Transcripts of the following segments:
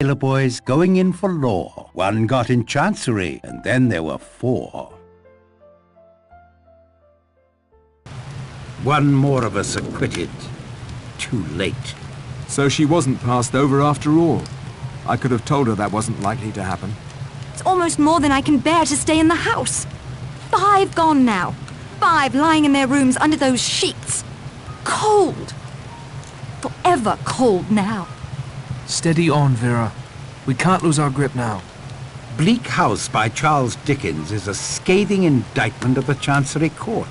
sailor boys going in for law. One got in chancery, and then there were 4. One more of us acquitted. Too late. So she wasn't passed over after all. I could have told her that wasn't likely to happen. It's almost more than I can bear to stay in the house. 5 gone now. 5 lying in their rooms under those sheets. Cold. Forever cold now. Steady on, Vera. We can't lose our grip now. Bleak House by Charles Dickens is a scathing indictment of the Chancery Court.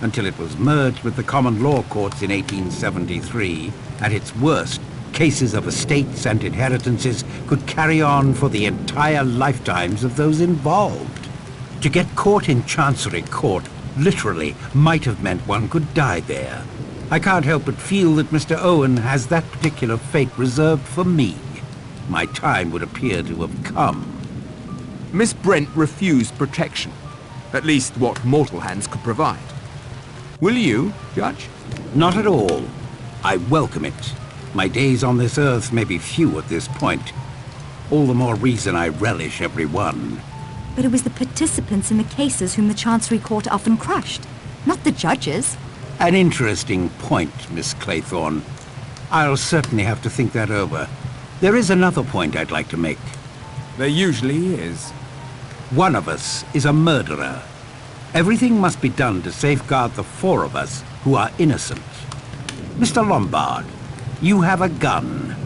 Until it was merged with the common law courts in 1873, at its worst, cases of estates and inheritances could carry on for the entire lifetimes of those involved. To get caught in Chancery Court literally might have meant one could die there. I can't help but feel that Mr. Owen has that particular fate reserved for me. My time would appear to have come. Miss Brent refused protection. At least what mortal hands could provide. Will you, Judge? Not at all. I welcome it. My days on this earth may be few at this point. All the more reason I relish every one. But it was the participants in the cases whom the Chancery Court often crushed, not the judges. An interesting point, Miss Claythorne. I'll certainly have to think that over. There is another point I'd like to make. There usually is. One of us is a murderer. Everything must be done to safeguard the 4 of us who are innocent. Mr. Lombard, you have a gun.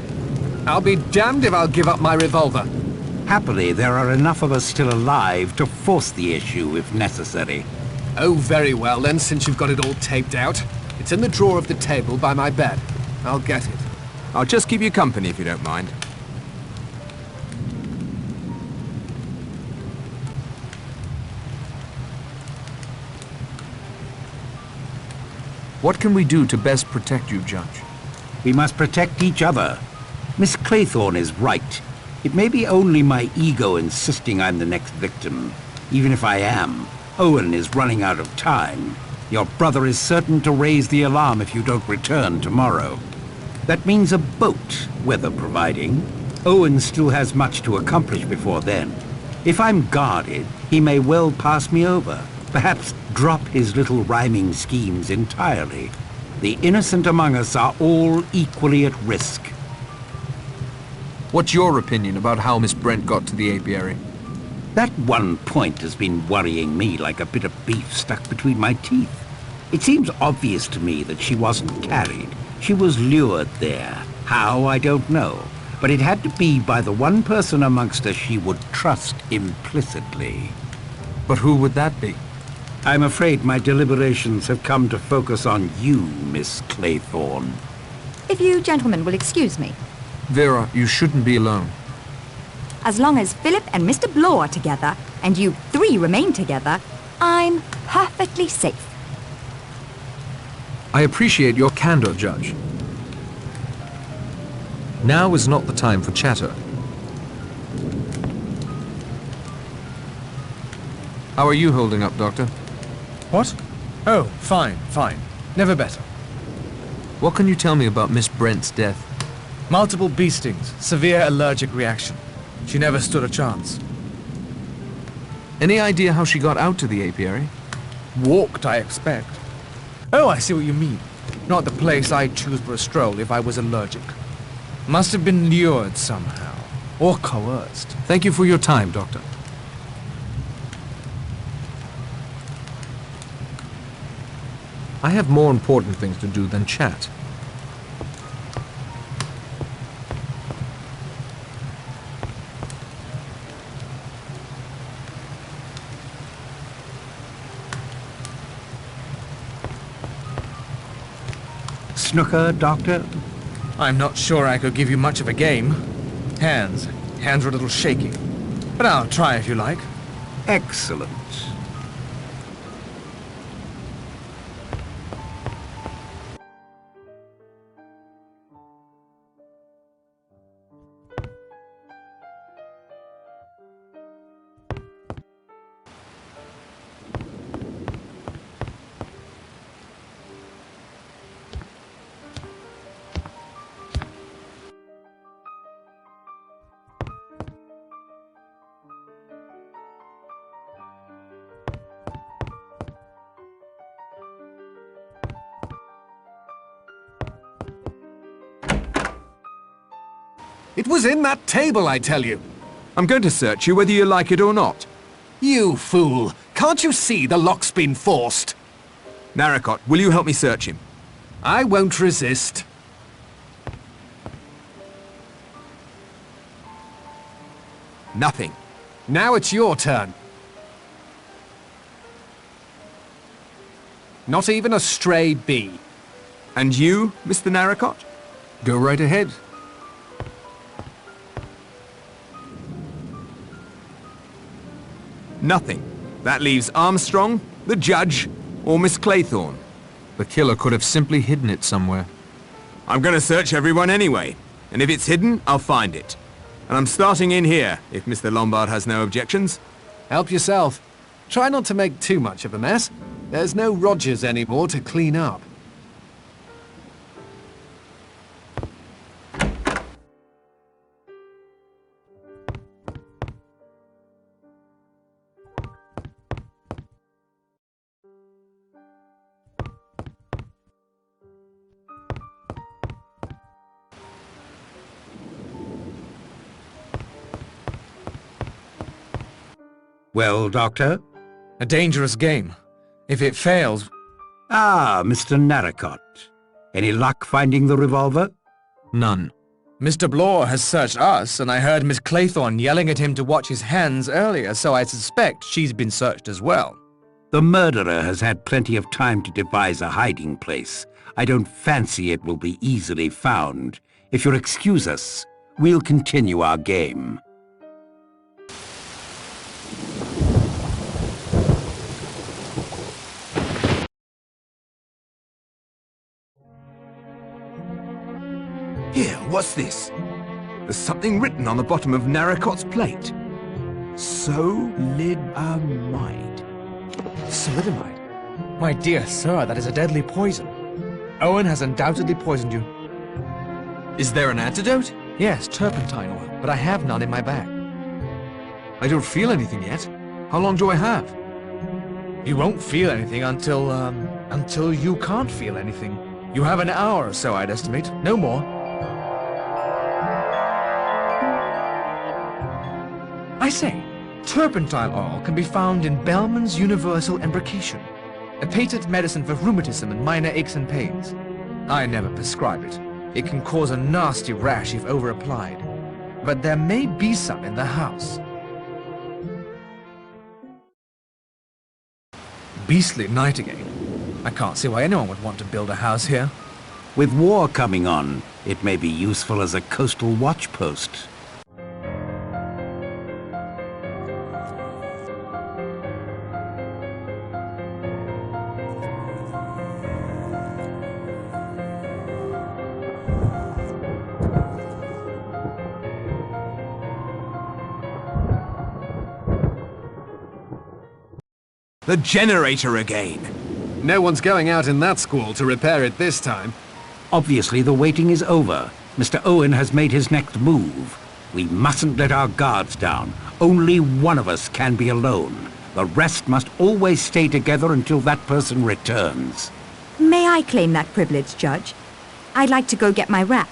I'll be damned if I'll give up my revolver. Happily, there are enough of us still alive to force the issue if necessary. Oh, very well then, since you've got it all taped out. It's in the drawer of the table by my bed. I'll get it. I'll just keep you company if you don't mind. What can we do to best protect you, Judge? We must protect each other. Miss Claythorne is right. It may be only my ego insisting I'm the next victim. Even if I am, Owen is running out of time. Your brother is certain to raise the alarm if you don't return tomorrow. That means a boat, weather providing. Owen still has much to accomplish before then. If I'm guarded, he may well pass me over. Perhaps drop his little rhyming schemes entirely. The innocent among us are all equally at risk. What's your opinion about how Miss Brent got to the apiary? That one point has been worrying me like a bit of beef stuck between my teeth. It seems obvious to me that she wasn't carried. She was lured there. How, I don't know. But it had to be by the one person amongst us she would trust implicitly. But who would that be? I'm afraid my deliberations have come to focus on you, Miss Claythorne. If you gentlemen will excuse me. Vera, you shouldn't be alone. As long as Philip and Mr. Blow are together, and you 3 remain together, I'm perfectly safe. I appreciate your candor, Judge. Now is not the time for chatter. How are you holding up, Doctor? What? Oh, fine, fine. Never better. What can you tell me about Miss Brent's death? Multiple bee stings, severe allergic reaction. She never stood a chance. Any idea how she got out to the apiary? Walked, I expect. Oh, I see what you mean. Not the place I'd choose for a stroll if I was allergic. Must have been lured somehow. Or coerced. Thank you for your time, Doctor. I have more important things to do than chat. Snooker, Doctor? I'm not sure I could give you much of a game. Hands are a little shaky. But I'll try if you like. Excellent. It was in that table, I tell you. I'm going to search you whether you like it or not. You fool! Can't you see the lock's been forced? Narracott, will you help me search him? I won't resist. Nothing. Now it's your turn. Not even a stray bee. And you, Mr. Narracott? Go right ahead. Nothing. That leaves Armstrong, the judge, or Miss Claythorne. The killer could have simply hidden it somewhere. I'm going to search everyone anyway, and if it's hidden, I'll find it. And I'm starting in here, if Mr. Lombard has no objections. Help yourself. Try not to make too much of a mess. There's no Rogers anymore to clean up. Well, Doctor? A dangerous game. If it fails... Ah, Mr. Narracott. Any luck finding the revolver? None. Mr. Blore has searched us, and I heard Miss Claythorne yelling at him to watch his hands earlier, so I suspect she's been searched as well. The murderer has had plenty of time to devise a hiding place. I don't fancy it will be easily found. If you'll excuse us, we'll continue our game. Here, what's this? There's something written on the bottom of Narracott's plate. Solidiamide. Solidiamide? My dear sir, that is a deadly poison. Owen has undoubtedly poisoned you. Is there an antidote? Yes, turpentine oil, but I have none in my bag. I don't feel anything yet. How long do I have? You won't feel anything until you can't feel anything. You have an hour or so, I'd estimate. No more. I say, turpentine oil can be found in Bellman's Universal Embrocation, a patent medicine for rheumatism and minor aches and pains. I never prescribe it. It can cause a nasty rash if over-applied. But there may be some in the house. Beastly night again. I can't see why anyone would want to build a house here. With war coming on, it may be useful as a coastal watch post. The generator again! No one's going out in that squall to repair it this time. Obviously, the waiting is over. Mr. Owen has made his next move. We mustn't let our guards down. Only one of us can be alone. The rest must always stay together until that person returns. May I claim that privilege, Judge? I'd like to go get my wrap.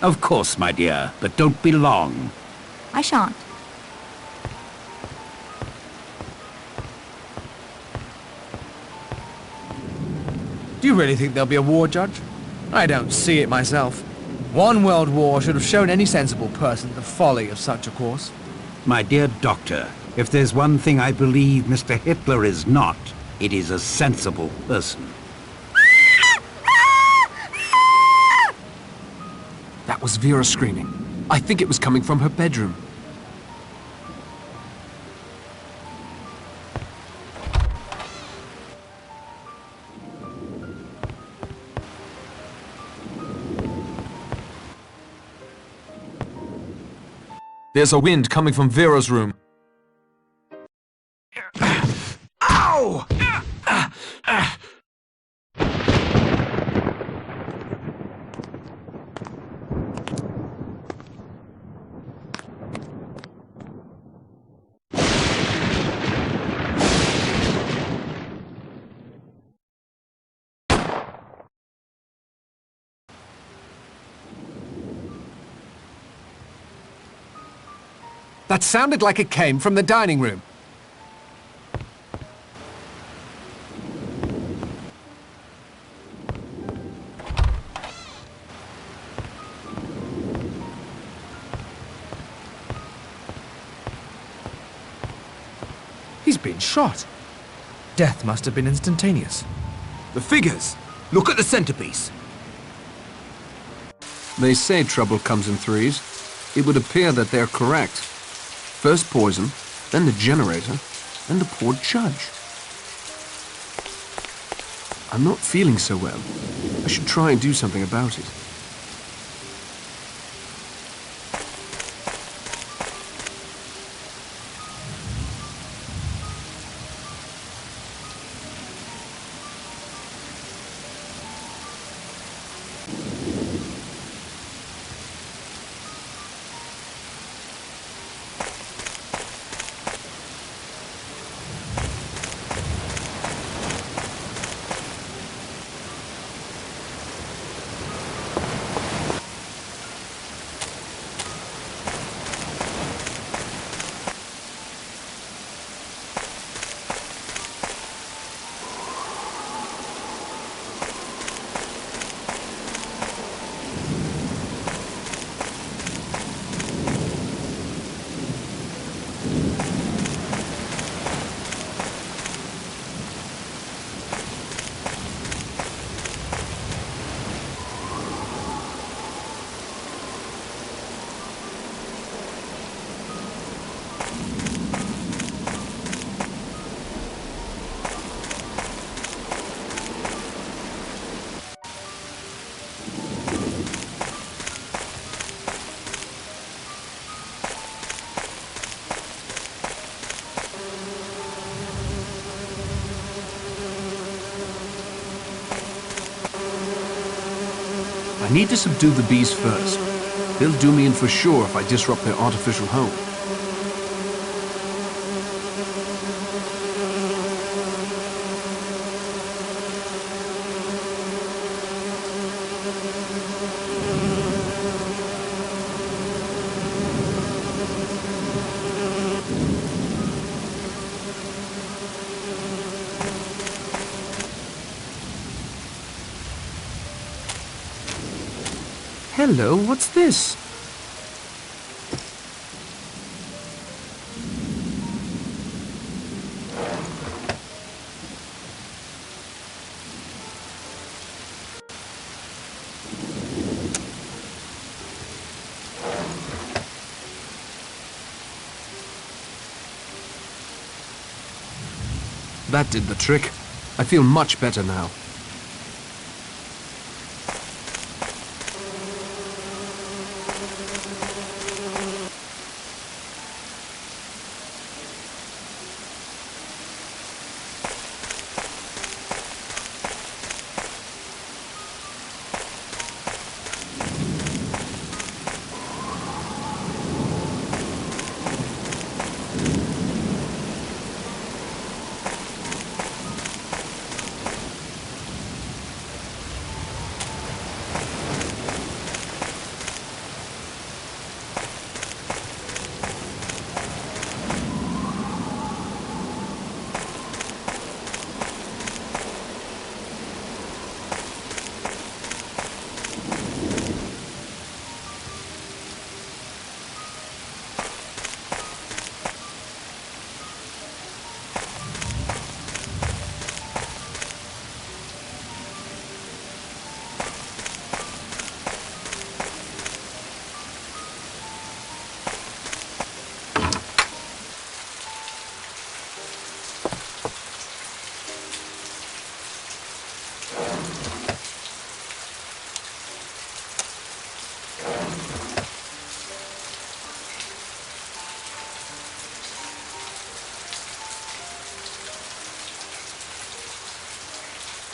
Of course, my dear, but don't be long. I shan't. Do you really think there'll be a war, Judge? I don't see it myself. One world war should have shown any sensible person the folly of such a course. My dear Doctor, if there's one thing I believe Mr. Hitler is not, it is a sensible person. That was Vera screaming. I think it was coming from her bedroom. There's a wind coming from Vera's room. Ow! That sounded like it came from the dining room. He's been shot. Death must have been instantaneous. The figures! Look at the centerpiece! They say trouble comes in threes. It would appear that they're correct. First poison, then the generator, then the poor judge. I'm not feeling so well. I should try and do something about it. I need to subdue the bees first. They'll do me in for sure if I disrupt their artificial home. Hello, what's this? That did the trick. I feel much better now.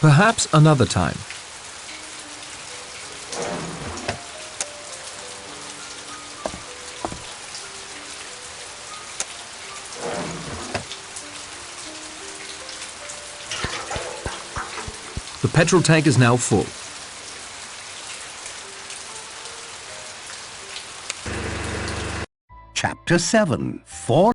Perhaps another time. The petrol tank is now full. Chapter 7. 4